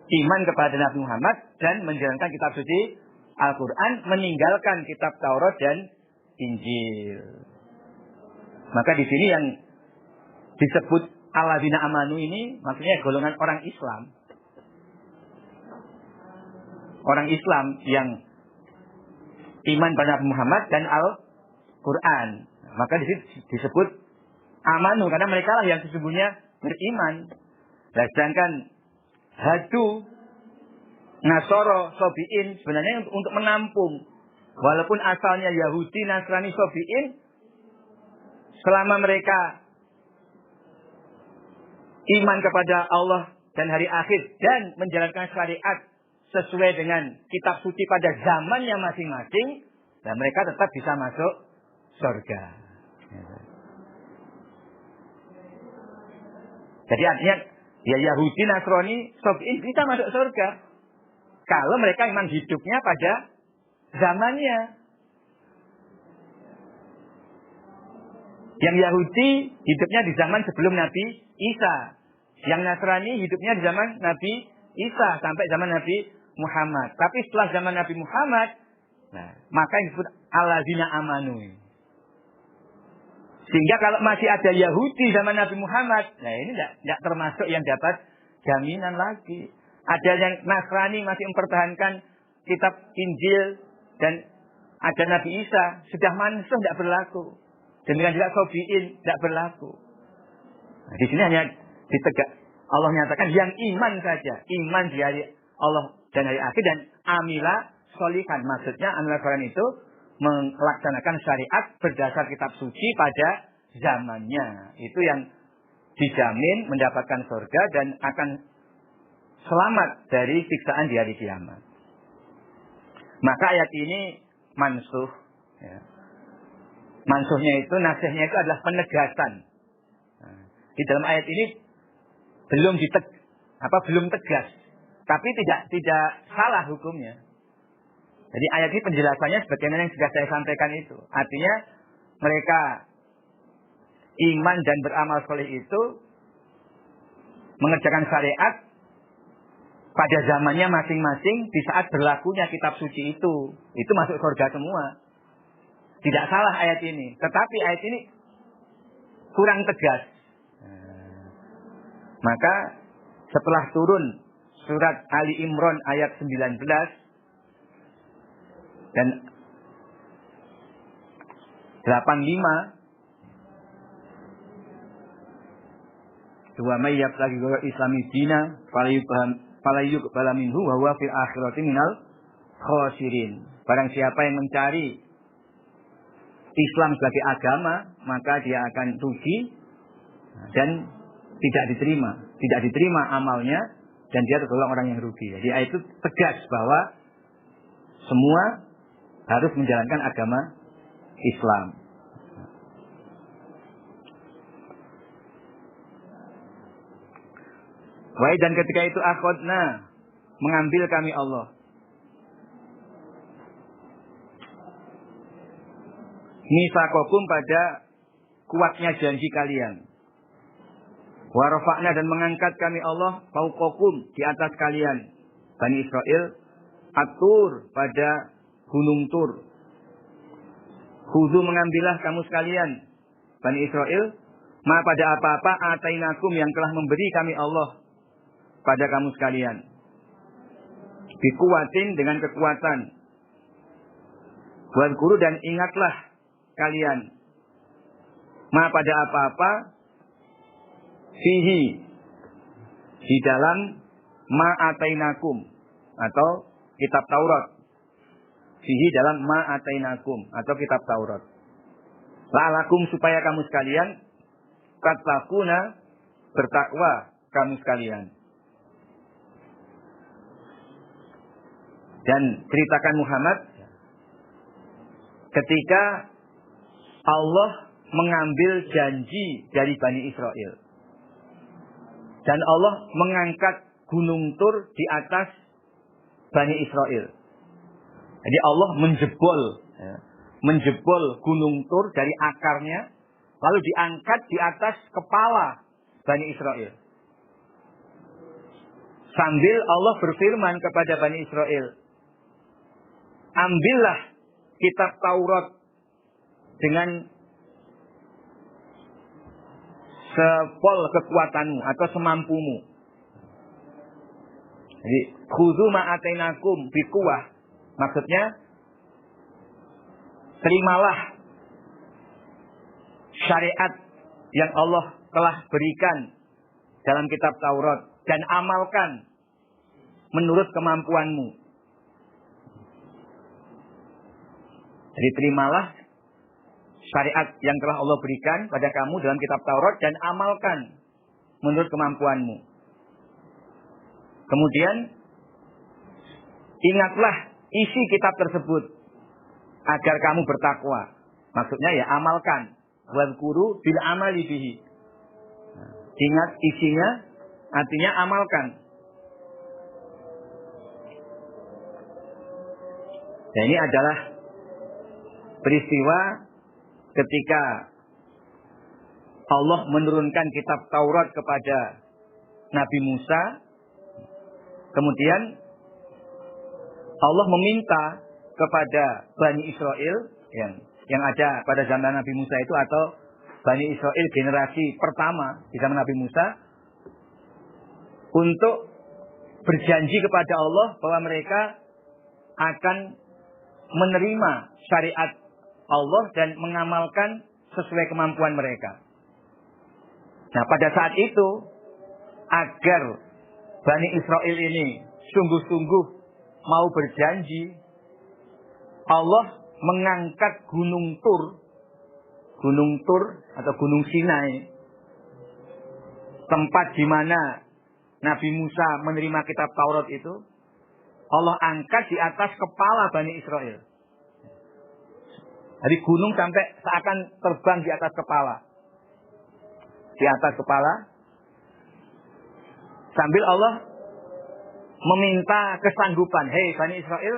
iman kepada Nabi Muhammad dan menjalankan kitab suci Al-Quran, meninggalkan kitab Taurat dan Injil. Maka di sini yang disebut alladzina amanu ini maksudnya golongan orang Islam. Orang Islam yang iman pada Nabi Muhammad dan Al-Quran. Maka di sini disebut amanu karena mereka lah yang sesungguhnya beriman. Nah, sedangkan hadu, Nasoro, Sobiin sebenarnya untuk menampung. Walaupun asalnya Yahudi, Nasrani, Sobiin, selama mereka iman kepada Allah dan hari akhir dan menjalankan syariat sesuai dengan kitab suci pada zamannya masing-masing, dan mereka tetap bisa masuk surga. Jadi artinya ya Yahudi, Nasrani, Sobiin bisa masuk surga kalau mereka memang hidupnya pada zamannya. Yang Yahudi hidupnya di zaman sebelum Nabi Isa. Yang Nasrani hidupnya di zaman Nabi Isa sampai zaman Nabi Muhammad. Tapi setelah zaman Nabi Muhammad, maka yang disebut alladzina amanu. Sehingga kalau masih ada Yahudi zaman Nabi Muhammad, ini tidak termasuk yang dapat jaminan lagi. Ada yang Nasrani masih mempertahankan kitab Injil dan ada Nabi Isa, sudah mansuh tidak berlaku. Demikian juga Sobiin tidak berlaku. Nah, di sini hanya ditegak Allah menyatakan yang iman saja, iman di hari Allah dan hari akhir dan amila sholihan. Maksudnya amila sholihan itu melaksanakan syariat berdasar kitab suci pada zamannya. Itu yang dijamin mendapatkan surga dan akan selamat dari siksaan di hari kiamat. Maka ayat ini mansuh. Ya. Mansuhnya itu, nasihnya itu adalah penegasan. Nah, di dalam ayat ini belum tegas, tapi tidak salah hukumnya. Jadi ayat ini penjelasannya sebagaimana yang sudah saya sampaikan itu. Artinya mereka iman dan beramal soleh itu mengerjakan syariat pada zamannya masing-masing di saat berlakunya kitab suci itu. Itu masuk surga semua. Tidak salah ayat ini. Tetapi ayat ini kurang tegas. Maka setelah turun surat Ali Imran ayat 19 dan 85, wa may yabtaghi ghayra islami dina falyuqbal minhu wa huwa fil akhirati minal khasirin. Barang siapa yang mencari Islam sebagai agama, maka dia akan rugi dan tidak diterima amalnya, dan dia tergolong orang yang rugi. Jadi ayat itu tegas bahwa semua harus menjalankan agama Islam. Wahai dan ketika itu akhadna, mengambil kami Allah. Mitsaqakum, pada kuatnya janji kalian. Wa rafa'na, dan mengangkat kami Allah fauqakum, di atas kalian Bani Israel, At-Tur, pada gunung Tur. Khudhu, mengambillah kamu sekalian Bani Israel, ma, pada apa-apa atainakum, yang telah memberi kami Allah pada kamu sekalian. Bikuwatin, dengan kekuatan. Wadhkuru, dan ingatlah kalian ma, pada apa-apa fihi, di dalam ma atainakum, atau kitab Taurat. Fihi, dalam ma atainakum, atau kitab Taurat. La'alakum, supaya kamu sekalian tattaquna, bertakwa kamu sekalian. Dan ceritakan Muhammad ketika Allah mengambil janji dari Bani Israel. Dan Allah mengangkat gunung Tur di atas Bani Israel. Jadi Allah menjebol gunung Tur dari akarnya, lalu diangkat di atas kepala Bani Israel. Sambil Allah berfirman kepada Bani Israel, ambillah kitab Taurat dengan sepol kekuatanmu atau semampumu. Jadi khudzu ma atainakum biquwah, maksudnya terimalah syariat yang Allah telah berikan dalam kitab Taurat dan amalkan menurut kemampuanmu. Jadi terimalah syariat yang telah Allah berikan pada kamu dalam kitab Taurat dan amalkan menurut kemampuanmu. Kemudian ingatlah isi kitab tersebut agar kamu bertakwa. Maksudnya ya amalkan. Wadhkuru bil amali bihi. Ingat isinya, artinya amalkan. Dan ini adalah peristiwa ketika Allah menurunkan kitab Taurat kepada Nabi Musa. Kemudian Allah meminta kepada Bani Israel yang ada pada zaman Nabi Musa itu, atau Bani Israel generasi pertama di zaman Nabi Musa, untuk berjanji kepada Allah bahwa mereka akan menerima syariat Allah dan mengamalkan sesuai kemampuan mereka. Nah, pada saat itu, agar Bani Israel ini sungguh-sungguh mau berjanji, Allah mengangkat gunung Tur atau gunung Sinai, tempat di mana Nabi Musa menerima kitab Taurat itu, Allah angkat di atas kepala Bani Israel. Dari gunung sampai seakan terbang di atas kepala. Di atas kepala. Sambil Allah meminta kesanggupan. Hei Bani Israel,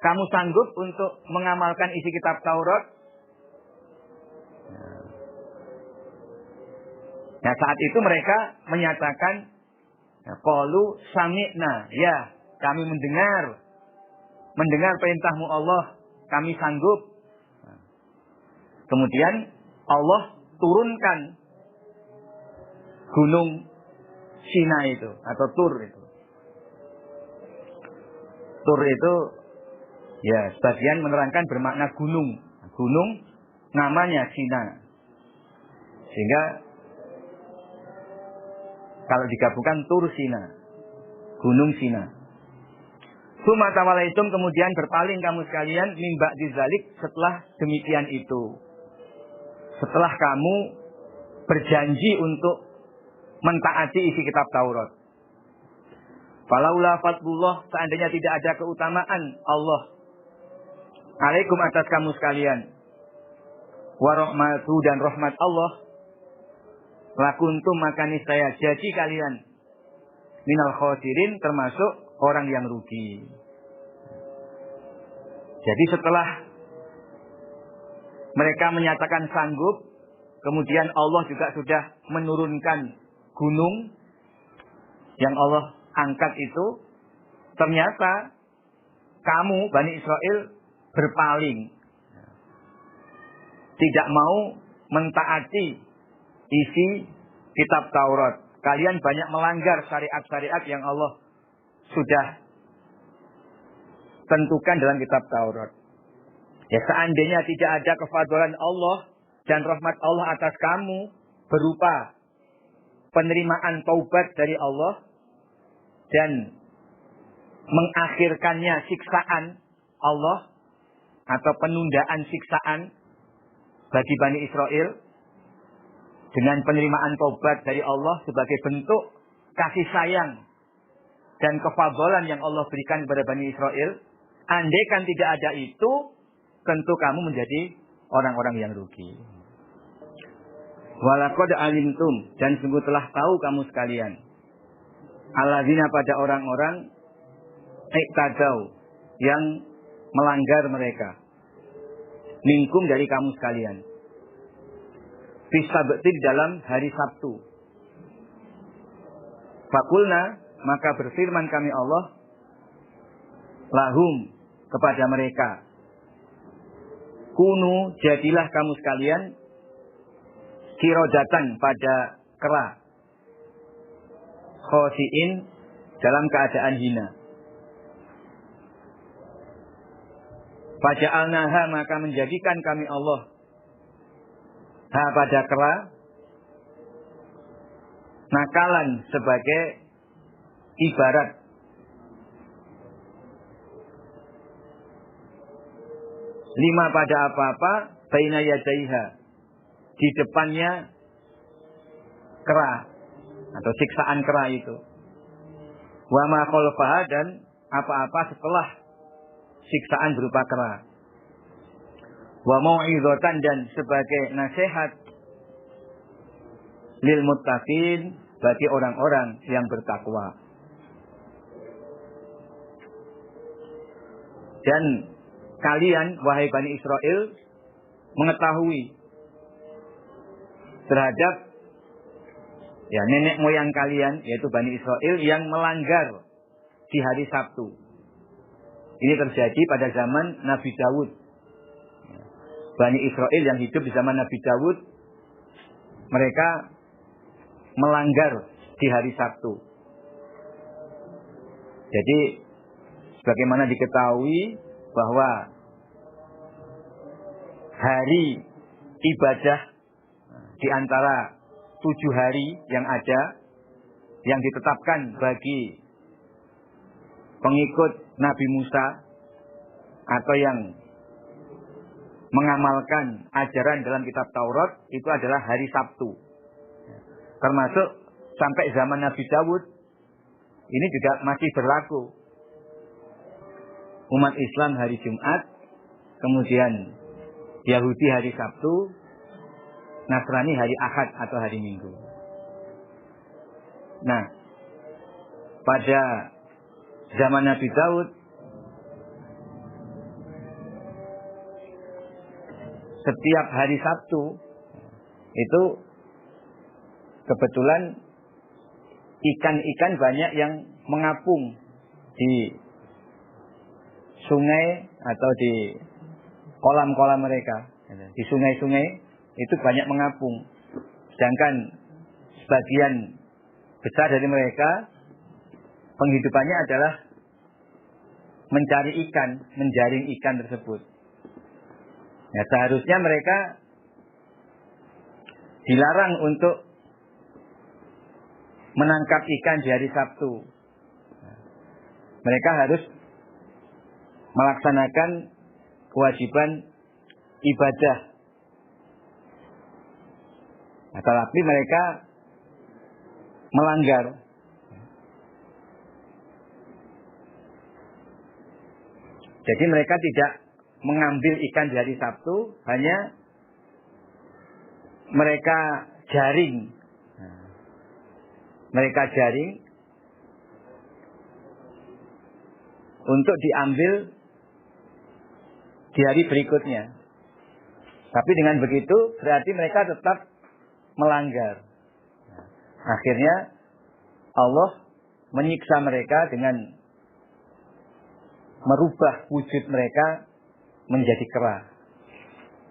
kamu sanggup untuk mengamalkan isi kitab Taurat? Nah saat itu mereka menyatakan, qalu sami'na, ya kami mendengar perintahmu Allah, kami sanggup. Kemudian Allah turunkan gunung Sinai itu atau Tur itu. Tur itu ya sebagian menerangkan bermakna gunung. Gunung namanya Sinai. Sehingga kalau digabungkan Tur Sinai, gunung Sinai. Suma tawalaitum, kemudian berpaling kamu sekalian mimba dizalik setelah demikian itu. Setelah kamu berjanji untuk mentaati isi kitab Taurat. Falaula fadlullah, seandainya tidak ada keutamaan Allah alaikum atas kamu sekalian, wa rahmatu dan rahmat Allah, lakuntum maka niscaya jadi kalian minal khosirin termasuk orang yang rugi. Jadi setelah mereka menyatakan sanggup, kemudian Allah juga sudah menurunkan gunung yang Allah angkat itu, ternyata kamu Bani Israel berpaling, tidak mau mentaati isi kitab Taurat. Kalian banyak melanggar syariat-syariat yang Allah sudah tentukan dalam kitab Taurat. Ya seandainya tidak ada kefadlan Allah dan rahmat Allah atas kamu berupa penerimaan taubat dari Allah dan mengakhirkannya siksaan Allah atau penundaan siksaan bagi Bani Israel dengan penerimaan taubat dari Allah sebagai bentuk kasih sayang dan kefadlan yang Allah berikan kepada Bani Israel. Andai kan tidak ada itu, tentu kamu menjadi orang-orang yang rugi. Walaqad alimtum, dan sungguh telah tahu kamu sekalian, alladzina pada orang-orang iktadau yang melanggar mereka, minkum dari kamu sekalian, fisabti di dalam hari Sabtu. Fakulna, maka berfirman kami Allah, lahum kepada mereka, kunu jadilah kamu sekalian kirodatan pada kera, khosiin dalam keadaan hina. Faja'alnaha, maka menjadikan kami Allah ha pada kera nakalan sebagai ibarat lima pada apa-apa baina yadaiha, di depannya kera atau siksaan kera itu, wa ma khalfaha, dan apa-apa setelah siksaan berupa kera, wa mau'izatan, dan sebagai nasihat lil muttaqin, bagi orang-orang yang bertakwa. Dan kalian wahai Bani Israel mengetahui terhadap ya nenek moyang kalian, yaitu Bani Israel yang melanggar di hari Sabtu. Ini terjadi pada zaman Nabi Daud. Bani Israel yang hidup di zaman Nabi Daud, mereka melanggar di hari Sabtu. Jadi sebagaimana diketahui bahwa hari ibadah di antara 7 hari yang ada, yang ditetapkan bagi pengikut Nabi Musa atau yang mengamalkan ajaran dalam kitab Taurat, itu adalah hari Sabtu. termasuk sampai zaman Nabi Dawud, ini juga masih berlaku. Umat Islam hari Jumat, kemudian Yahudi hari Sabtu, Nasrani hari Ahad atau hari Minggu. Nah, pada zaman Nabi Daud, setiap hari Sabtu itu kebetulan ikan-ikan banyak yang mengapung di sungai atau di kolam-kolam mereka. Di sungai-sungai itu banyak mengapung. Sedangkan sebagian besar dari mereka penghidupannya adalah mencari ikan, menjaring ikan tersebut. Ya, seharusnya mereka dilarang untuk menangkap ikan di hari Sabtu. Mereka harus melaksanakan kewajiban ibadah. Nah, tetapi mereka melanggar. Jadi mereka tidak mengambil ikan di hari Sabtu, hanya mereka jaring. Mereka jaring untuk diambil di hari berikutnya. Tapi dengan begitu berarti mereka tetap melanggar. Akhirnya Allah menyiksa mereka dengan merubah wujud mereka menjadi kera.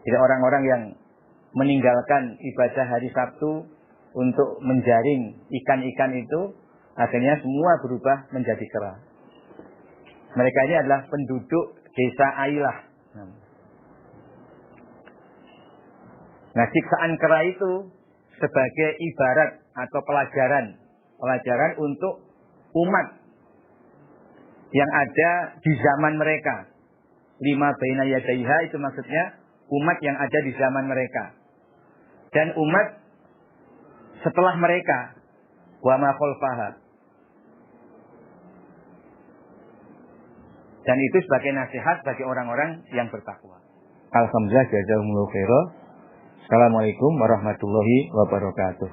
Jadi orang-orang yang meninggalkan ibadah hari Sabtu untuk menjaring ikan-ikan itu, akhirnya semua berubah menjadi kera. Mereka ini adalah penduduk desa Ailah. Nah, siksaan kera itu sebagai ibarat atau pelajaran untuk umat yang ada di zaman mereka. Lima baina yadaiha itu maksudnya umat yang ada di zaman mereka. Dan umat setelah mereka, wa ma khalfaha. Dan itu sebagai nasihat bagi orang-orang yang bertakwa. Alhamdulillah, jazakumullahu khairan. Assalamualaikum warahmatullahi wabarakatuh.